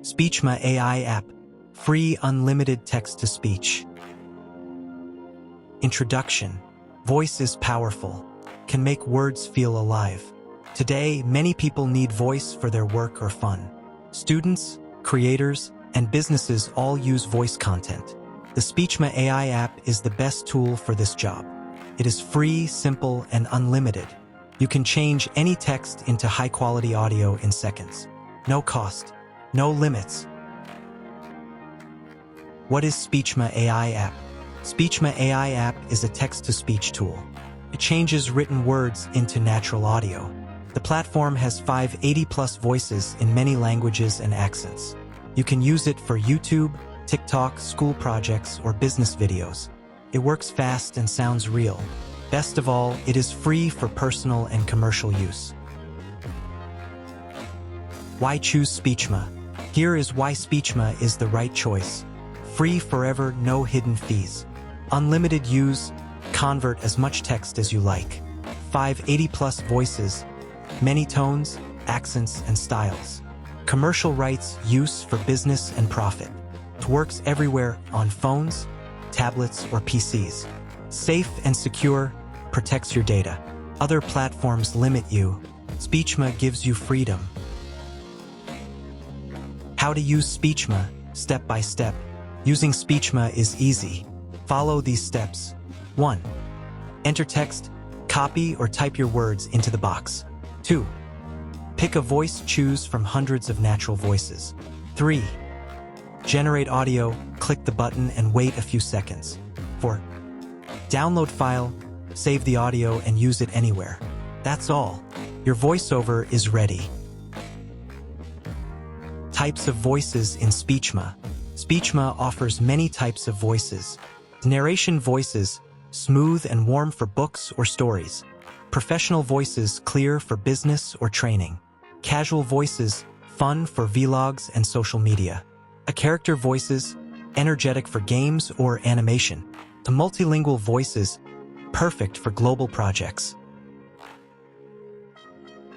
Speechma AI App. Free unlimited text-to-speech. Introduction. Voice is powerful. Can make words feel alive. Today, many people need voice for their work or fun. Students, creators, and businesses all use voice content. The Speechma AI app is the best tool for this job. It is free, simple, and unlimited. You can change any text into high-quality audio in seconds. No cost, no limits. What is Speechma AI app? Speechma AI app is a text-to-speech tool. It changes written words into natural audio. The platform has 580+ voices in many languages and accents. You can use it for YouTube, TikTok, school projects, or business videos. It works fast and sounds real. Best of all, it is free for personal and commercial use. Why choose Speechma? Here is why Speechma is the right choice. Free forever, no hidden fees. Unlimited use, convert as much text as you like. 580+ voices, many tones, accents, and styles. Commercial rights, use for business and profit. It works everywhere on phones, tablets, or PCs. Safe and secure, protects your data. Other platforms limit you. Speechma gives you freedom. How to use Speechma, step by step. Using Speechma is easy. Follow these steps. 1. Enter text, copy or type your words into the box. 2. Pick a voice, choose from hundreds of natural voices. 3. Generate audio, click the button and wait a few seconds. 4. Download file, save the audio and use it anywhere. That's all. Your voiceover is ready. Types of voices in Speechma. Speechma offers many types of voices. Narration voices, smooth and warm for books or stories. Professional voices, clear for business or training. Casual voices, fun for vlogs and social media. A character voices, energetic for games or animation. The multilingual voices, perfect for global projects.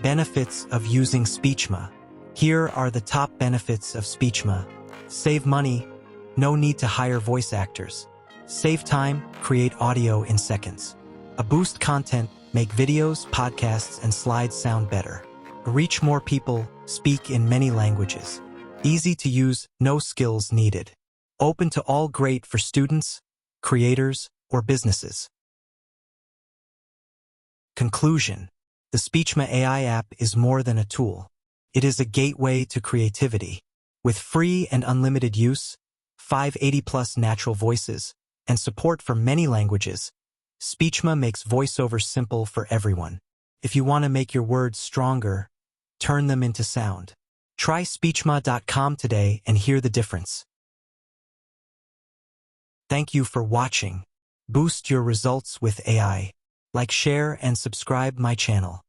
Benefits of using Speechma. Here are the top benefits of Speechma. Save money, no need to hire voice actors. Save time, create audio in seconds. A boost content, make videos, podcasts, and slides sound better. Reach more people, speak in many languages. Easy to use, no skills needed. Open to all, great for students, creators, or businesses. Conclusion. The Speechma AI app is more than a tool. It is a gateway to creativity. With free and unlimited use, 580+ natural voices, and support for many languages, Speechma makes voiceover simple for everyone. If you want to make your words stronger, turn them into sound. Try Speechma.com today and hear the difference. Thank you for watching. Boost your results with AI. Like, share, and subscribe my channel.